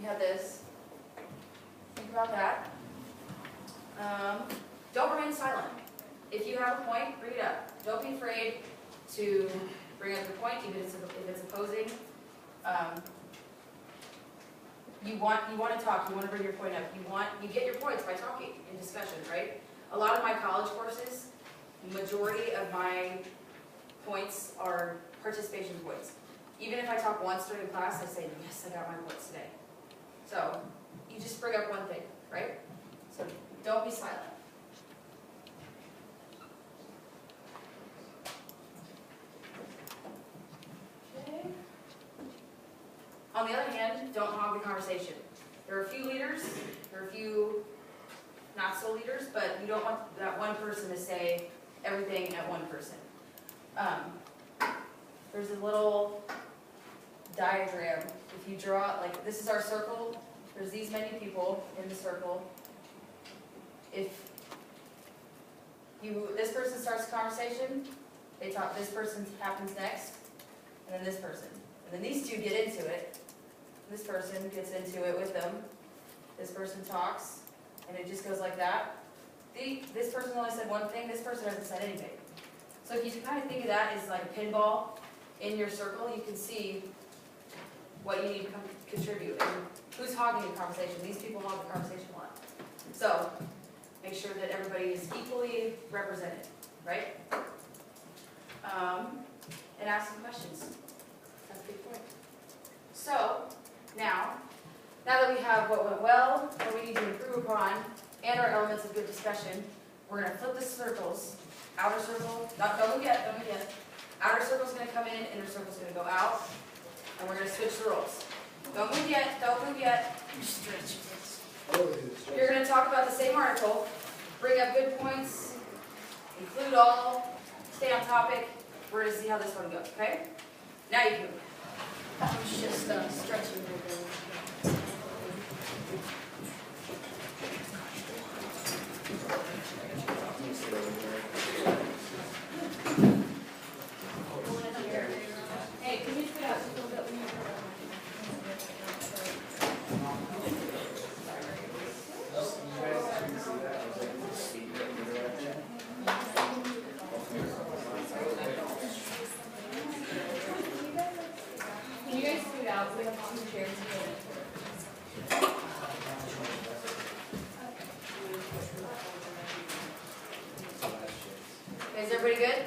have this. Think about that. Don't remain silent. If you have a point, bring it up. Don't be afraid to bring up your point, even if it's opposing. You want to talk. You want to bring your point up. You get your points by talking in discussion, right? A lot of my college courses, majority of my points are participation points. Even if I talk once during class, I say, yes, I got my points today. So you just bring up one thing, right? So don't be silent. Okay. On the other hand, don't hog the conversation. There are a few leaders, there are a few not so leaders, but you don't want that one person to say everything at one person. There's a little diagram. If you draw, like, this is our circle. There's these many people in the circle. If this person starts a conversation, they talk, this person happens next, and then this person. And then these two get into it. This person gets into it with them. This person talks, and it just goes like that. This person only said one thing, this person hasn't said anything. So if you kind of think of that as like a pinball in your circle, you can see what you need to contribute. And who's hogging the conversation? These people hog the conversation a lot. So make sure that everybody is equally represented, right? And ask some questions. That's a good point. So now that we have what went well, what we need to improve upon, and our elements of good discussion, we're going to flip the circles. Outer circle, don't move yet, don't move yet. Outer circle's going to come in, inner circle's going to go out, and we're going to switch the roles. Don't move yet, don't move yet. You're going to talk about the same article, bring up good points, include all, stay on topic. We're going to see how this one goes, okay? Now you can move. I was just stretching my brain. Hey, can you put out a little bit when you Can you guys scoot out? We have some chairs here. Is everybody good?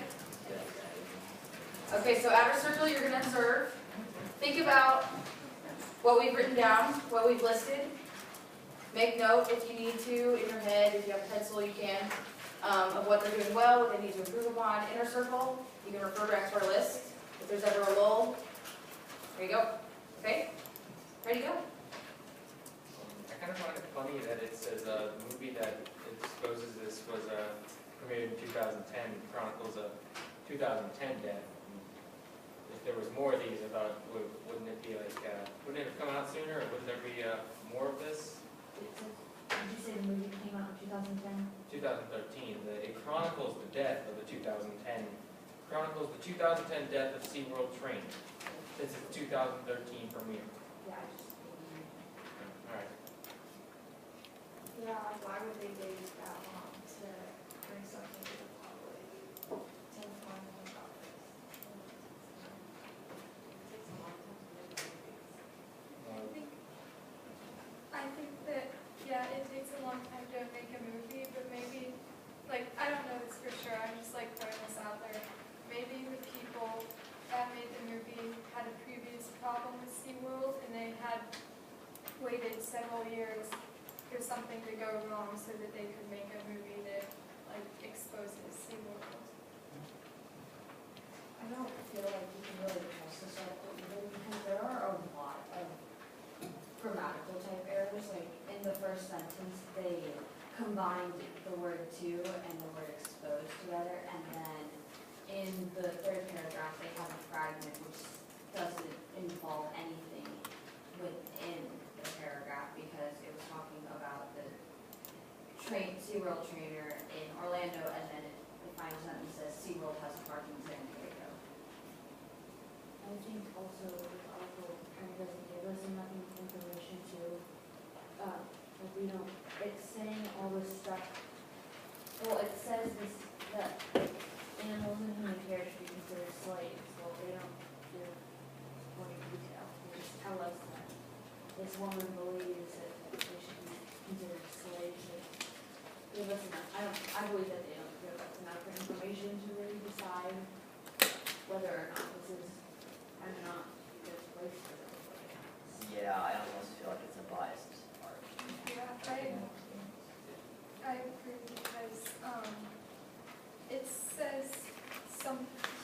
Okay, so outer circle, you're going to observe. Think about what we've written down, what we've listed. Make note if you need to in your head, if you have a pencil, you can, of what they're doing well, what they need to improve upon. Inner circle, you can refer back to our list. If there's ever a lull, there you go. Okay? Ready to go? I kind of find it funny that it says a movie that exposes this was premiered in 2010, chronicles a 2010 death. If there was more of these, I thought, wouldn't it be like, wouldn't it have come out sooner, or would there be more of this? Did you say the movie came out in 2010? 2013. It chronicles the death of the 2010, chronicles the 2010 death of SeaWorld train. Since its 2013 premiere. Yeah, I just. All right. Yeah, like why would they wait that long to bring something to the public? To inform them about this? It takes a long time to make movies. I think that, yeah, it takes a long time to make a movie, but maybe, like, I don't know this for sure, I'm just like throwing this out there. Maybe the people that made the movie had a previous problem with SeaWorld and they had waited several years for something to go wrong so that they could make a movie that like exposes SeaWorld. I don't feel like you can really trust this article either because there are a lot of grammatical type errors. Like in the first sentence, they combined the word to and the word exposed together, and then in the third paragraph, they have a fragment which doesn't involve anything within the paragraph because it was talking about the SeaWorld trainer in Orlando, and then the final sentence says SeaWorld has a park in San Diego. I think also the article kind of doesn't give us enough information to you know, it's saying all this stuff. Well, it says this, that animals in human care should be considered slaves. Well, they don't give more detail. They just tell us that this woman believes that they should be considered slaves. They give us enough, I believe that they don't give us enough information to really decide whether or not this is, I'm not a good place for them. Yeah, I almost feel like it's a biased part. Yeah, I agree because, it says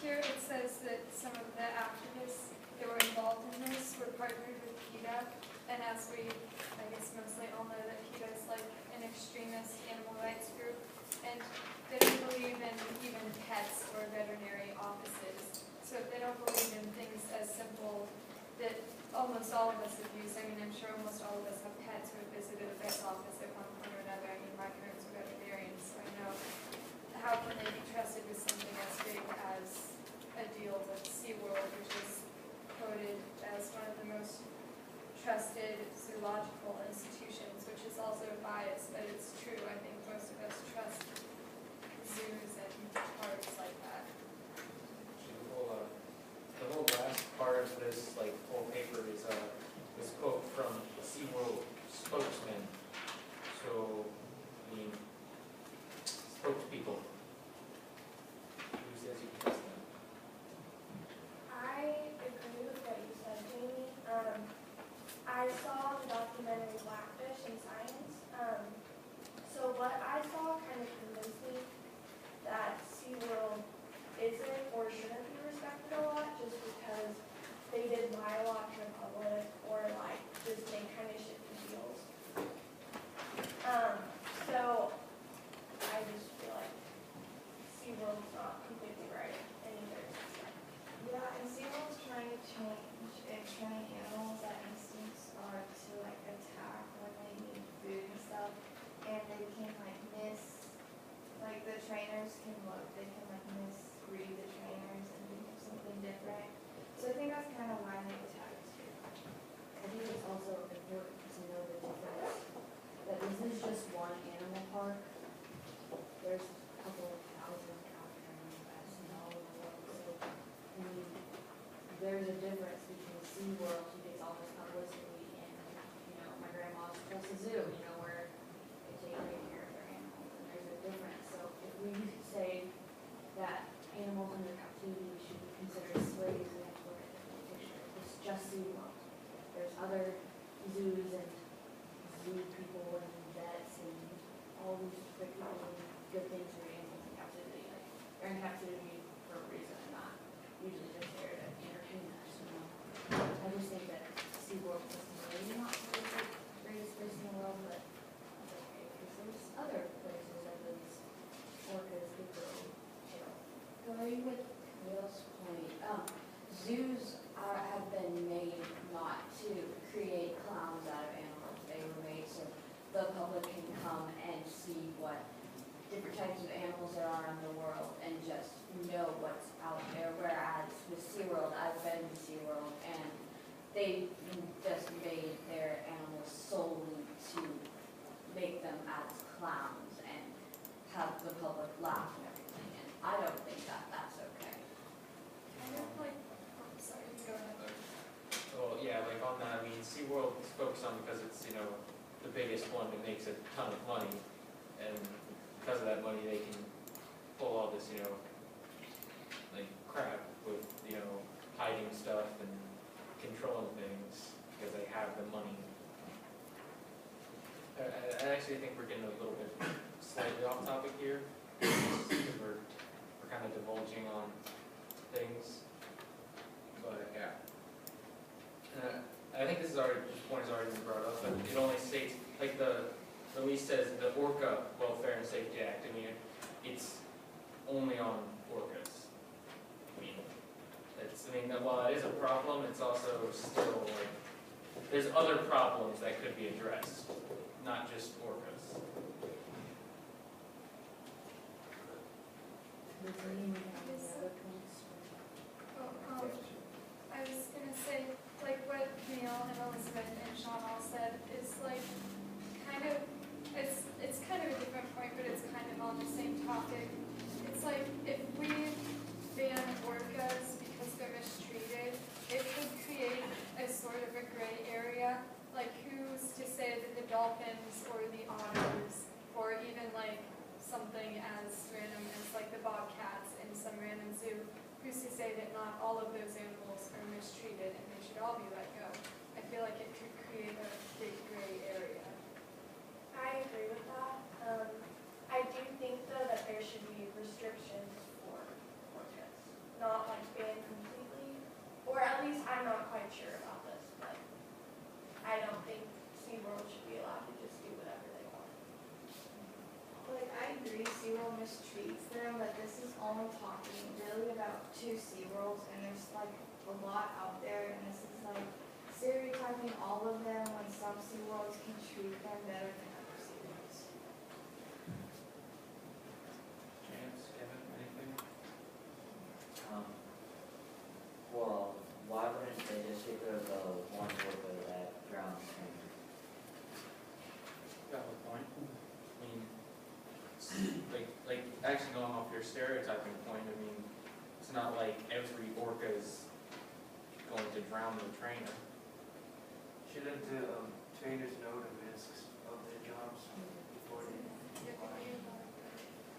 here it says that some of the activists that were involved in this were partnered with PETA, and as we, I guess mostly all know that PETA is like an extremist animal rights group, and they don't believe in even pets or veterinary offices. So if they don't believe in things as simple that almost all of us have used, I mean, I'm sure almost all of us have pets who have visited a vet's office at one point or another. I mean, my parents are veterinarians, so I know how can they be trusted with something as big as a deal with SeaWorld, which is quoted as one of the most trusted zoological institutions, which is also biased, but it's true. I think most of us trust zoos and parks like that. The whole last part of this, like, whole paper is this quote from a SeaWorld spokesman. So, I mean, spokespeople. Who says you can trust them? I agree with what you said, Jamie. I saw the documentary Blackfish in Science. So what I saw kind of convinced me that SeaWorld isn't or shouldn't be respected a lot just because they did lie a lot to the public or like just make kind of shitty deals. So I just feel like SeaWorld's not completely right in either system. Yeah, and SeaWorld's trying to change and train animals that instincts are to like attack when they need food and stuff. And they can like like the trainers can look, they can like misread the trainers and do something different. So I think that's kind of why they attack too. I think it's also important to know the difference, that this is just one animal park. There's a couple of thousand out there in the US and all over the world, so, I mean, there's a difference between SeaWorld, who gets all this publicity, and, you know, my grandma's Tulsa Zoo, you know, where they take great care of their animals, and there's a difference. So if we say that animals under captivity should be considered slaves, we have to look at the whole picture. It's just SeaWorld. There's other zoos and zoo people and vets and all these great people doing good things for animals in captivity. Like, they're in captivity for a reason, not usually just there to entertain us, you know. I just think that SeaWorld is maybe not the greatest place in the world, but that's okay, because there's other places that those orcas could go chill. Going with Will's point, zoos have been made not to create clowns out of animals. They were made so the public can come and see what different types of animals there are in the world and just know what's out there. Whereas with SeaWorld, I've been to SeaWorld, and they just made their animals solely to make them as clowns and have the public laugh and everything. And I don't think that that's okay. Kind of like, oh, sorry, go ahead. Well, yeah, like on that, I mean, SeaWorld is focused on because it's, you know, the biggest one that makes a ton of money. And because of that money, they can pull all this, you know, like crap with, you know, hiding stuff and controlling things because they have the money. I actually think we're getting a little bit slightly off topic here. We're kind of divulging on things. But yeah. I think this point has already been brought up, but it only states, like the release says, the Orca Welfare and Safety Act. I mean, it's only on orcas. I mean, while that is a problem, it's also still like, there's other problems that could be addressed, not just orcas. Does anyone have any other points? Well, I was gonna say, like what Neil and Elizabeth and Sean all said is like kind of as random as like the bobcats in some random zoo. Who's to say that not all of those animals are mistreated and they should all be let go? I feel like it could create a big gray area. I agree with that. I do think though that there should be restrictions for orcas, not like banned completely, or at least I'm not quite sure about this, but I don't think SeaWorld should be allowed to just do whatever they want. Like, I agree SeaWorld mistreats them, but this is only talking really about 2 SeaWorlds, and there's like a lot out there, and this is like stereotyping all of them when some SeaWorlds can treat them better than other SeaWorlds. Chance, Kevin, anything? Well, why wouldn't they just get rid of the one orca that drowns trainer? Valid point. I mean, like actually going off your stereotyping point, I mean, it's not like every orca is going to drown the trainer. Shouldn't trainers know the risks of their jobs before they?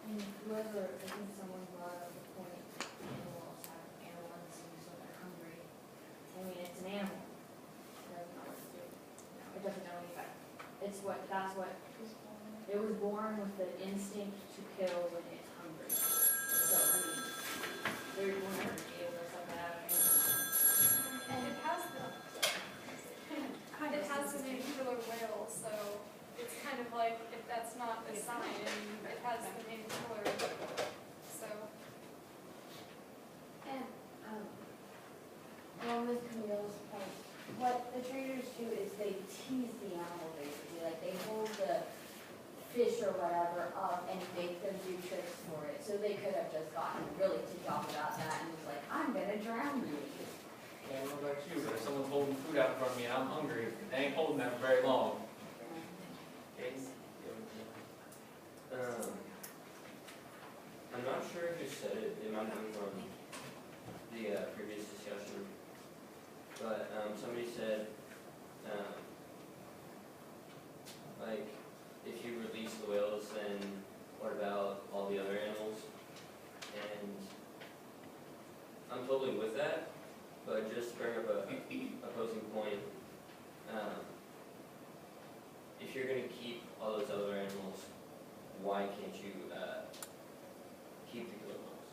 And whoever, I think someone brought up the point, animals have animal instincts when they're hungry. I mean, it's an animal. It doesn't know what to do. It doesn't know any better. It's what, that's what, it was born with the instinct to kill when it's hungry. So, I mean, they're born to be able to suck that out of anything. And it has the name killer whale, so it's kind of like, if that's not a sign, and it has the name killer, so. And, along with Camille's point, what the trainers do is they tease the animal basically, like they hold the fish or whatever up and make them do tricks for it. So they could have just gotten really ticked off about that and was like, I'm gonna drown you. Yeah, I don't know about you, but if someone's holding food out in front of me and I'm hungry, they ain't holding that for very long. Case? I'm not sure who said it, it might come from the previous discussion, but somebody said, like, if you release the whales, then what about all the other animals? And I'm totally with that, but just to bring up a opposing point, if you're gonna keep all those other animals, why can't you keep the good ones?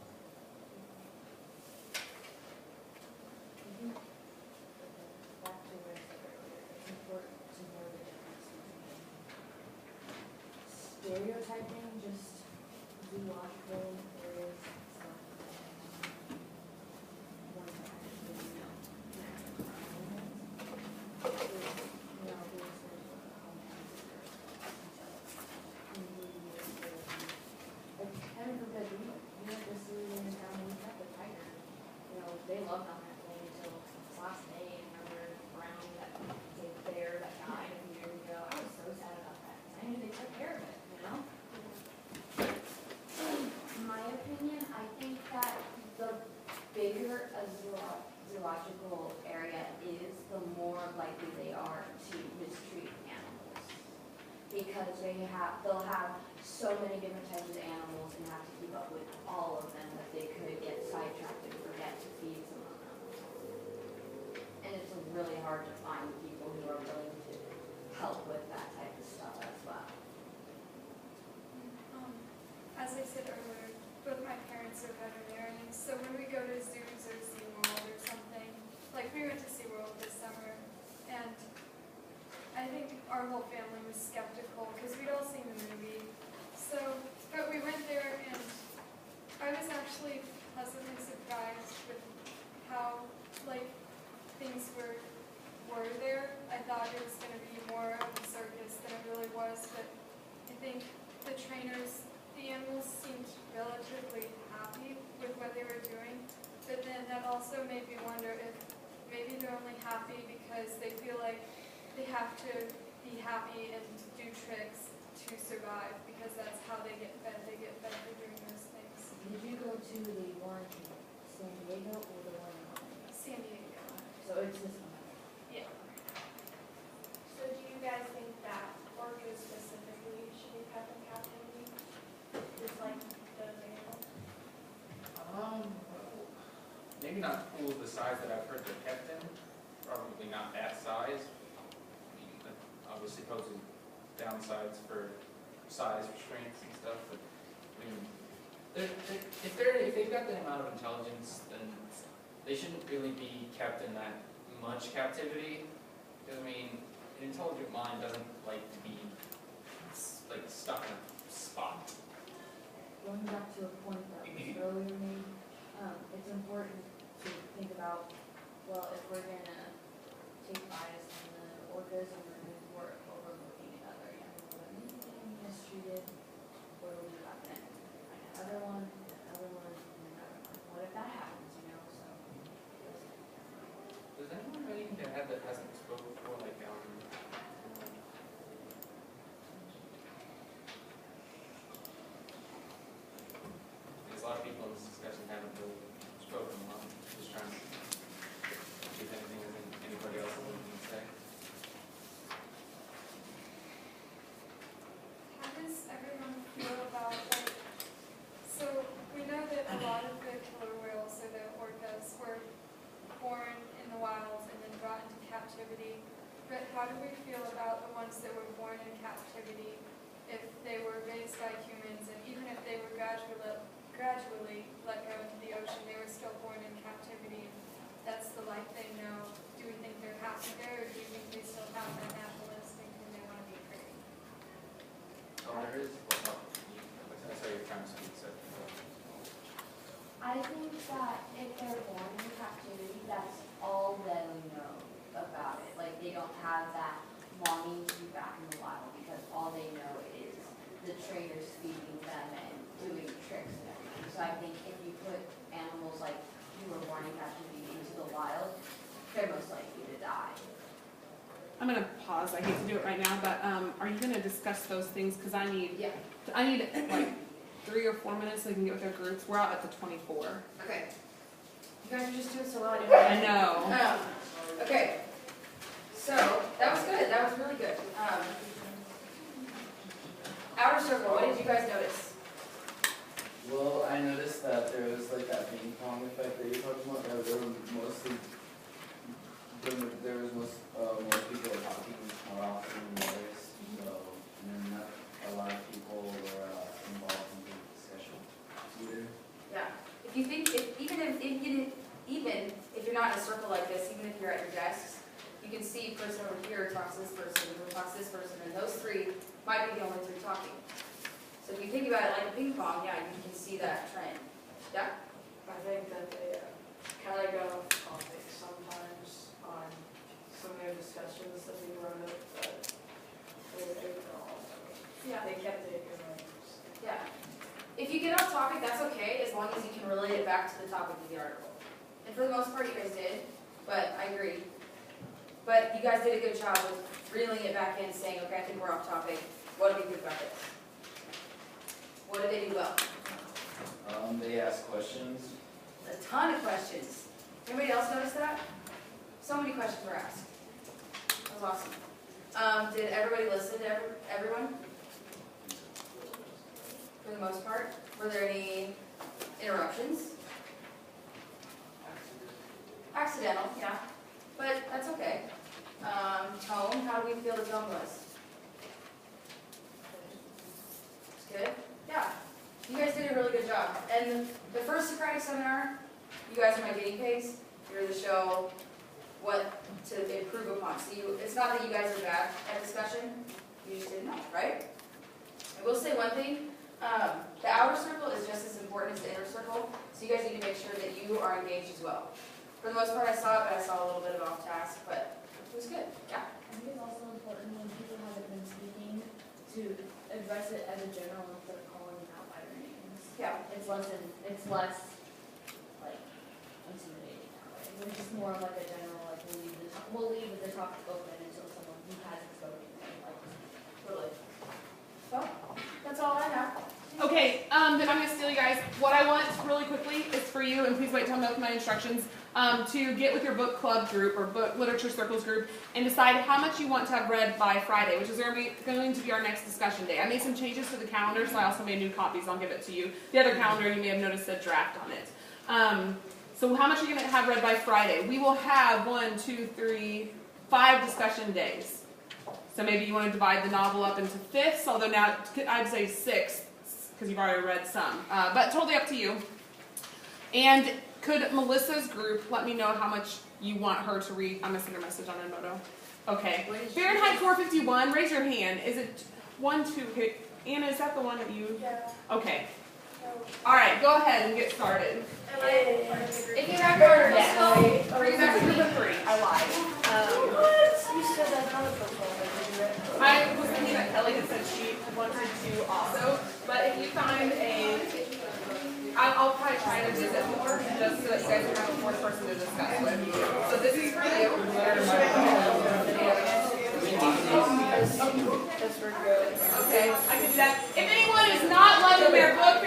Back to where I said earlier, it's important to know the difference between stereotyping, just zoological areas, stuff. One that actually, you know, Kevin compared to, we went to see in town, we met the tiger. You know, they loved on that thing until this last day, and another brown that big bear that died a few years ago. I was so sad about that, 'cause I knew they took care of it, you know? In my opinion, I think that the bigger a zoological area is, the more likely they are to mistreat animals. Because they'll have so many different types of animals and have to keep up with all of them that they could get sidetracked and forget to feed some of them. And it's really hard to find people who are willing to help with that type of stuff as well. As I said earlier, both my parents are veterinarians, so when we go to zoos or SeaWorld or something, like we went to SeaWorld this summer, and I think our whole family was skeptical because we'd all seen the movie. So, but we went there and I was actually pleasantly surprised with how, like, things were there. I thought it was gonna be more of a circus than it really was, but I think the trainers, the animals seemed relatively happy with what they were doing. But then that also made me wonder if maybe they're only happy because they feel like they have to be happy and do tricks to survive, because that's how they get fed. They get fed for doing those things. Did you go to the one in San Diego or the one in Orlando? San Diego. So it's this one. Yeah. So do you guys think that orcas specifically should be kept in captivity? Just like maybe not pools the size that I've heard they're kept in, probably not that size. I mean, that obviously poses downsides for size restraints and stuff, but, I mean, if they've got the amount of intelligence, then they shouldn't really be kept in that much captivity. Because, I mean, an intelligent mind doesn't like to be, like, stuck in a spot. Going back to a point that was earlier made, it's important to think about, well, if we're gonna take bias in the orcas and we're gonna work overlooking other animals that may be getting mistreated, what do we do about that? Find another one, and another one, and another one. What if that happens, you know, so. Does anyone have anything to add that hasn't spoken before, like, there's a lot of people in this discussion haven't really spoken a lot, just trying to see if anything, anybody else has anything to say. How does everyone feel about, like, so we know that a lot of the killer whales, so the orcas, were born in the wild and then brought into captivity. But how do we feel about the ones that were born in captivity if they were raised by humans, and even if they were gradually let go into the ocean, they were still born in captivity? That's the life they know. Do we think they're happy there, or do you think they still have that natural instinct and they want to be free? Oh, there is, well, I saw your trying to speak, so. I think that if they're born in captivity, that's all that we know about it. Like, they don't have that longing to be back in the wild because all they know is the trainers feeding them and doing tricks and everything. So I think if you put animals like who were born in captivity into the wild, they're most likely to die. I'm gonna pause, I hate to do it right now, but, are you gonna discuss those things? Cause I need Yeah, like 3 or 4 minutes so they can get with their groups. We're out at the 24. okay. You guys are just doing so well. I know. Okay, so, that was good, that was really good. Outer circle, what did you guys notice? Well, I noticed that there was like that ping pong effect that you're talking about, that there were mostly, there was more people were talking more often than others, so, and then not a lot of people were involved in the discussion either. Yeah, if you think, even if you're not in a circle like this, even if you're at your desks, you can see person over here talks to this person, who talks to this person, and those three might be the only three talking. So if you think about it like a ping pong, yeah, you can see that trend. Yeah? I think that they kind of go off topic sometimes on some of their discussions that we brought up, but overall, Yeah. they kept it going. Yeah. If you get off topic, that's okay, as long as you can relate it back to the topic of the article. And for the most part, you guys did, but I agree. But you guys did a good job of reeling it back in, saying, okay, I think we're off topic. What do we think about this? What did they do well? They asked questions. A ton of questions. Anybody else notice that? So many questions were asked. That was awesome. Did everybody listen to everyone? For the most part? Were there any interruptions? Accidental, yeah. But that's okay. Tone, how do we feel the tone was? It's good? Yeah. You guys did a really good job. And the first Socratic seminar, you guys are my guinea pigs. You're to show what to improve upon. So it's not that you guys are bad at discussion. You just didn't know, right? I will say one thing. The outer circle is just as important as the inner circle. So you guys need to make sure that you are engaged as well. For the most part, I saw it, but I saw a little bit of off task, but it was good. Yeah. I think it's also important when people haven't been speaking to address it as a general instead of calling them out by their names. Yeah. It's less like intimidating that way. We're just more of like a general, like we'll leave the topic open until someone who hasn't spoken like Totally. So, that's all I have. Okay, then I'm gonna steal you guys. What I want really quickly is for you, and please wait till I'm done with my instructions, to get with your book club group or book literature circles group and decide how much you want to have read by Friday, which is going to be our next discussion day. I made some changes to the calendar, so I also made new copies. I'll give it to you. The other calendar, you may have noticed a draft on it. So how much are you gonna have read by Friday? We will have 1, 2, 3, 5 discussion days. So maybe you wanna divide the novel up into fifths, although now I'd say sixths, because you've already read some, but totally up to you. And could Melissa's group let me know how much you want her to read? I'm gonna send her a message on Edmodo. Okay. Fahrenheit 451, raise your hand. Is it 1, 2, okay. Anna, is that the one that you? Yeah. Okay. So, All right, go ahead and get started. If you have your Yes. Bring back to group of 3. I lied. you said that none of those ones I did it. I was thinking that Kelly had said she wanted to also, but if you find I'll probably try to visit more, just so that you guys can have a fourth person to discuss with. So this is for you. Yes, we're good. Okay, I can do that. If anyone is not loving their book,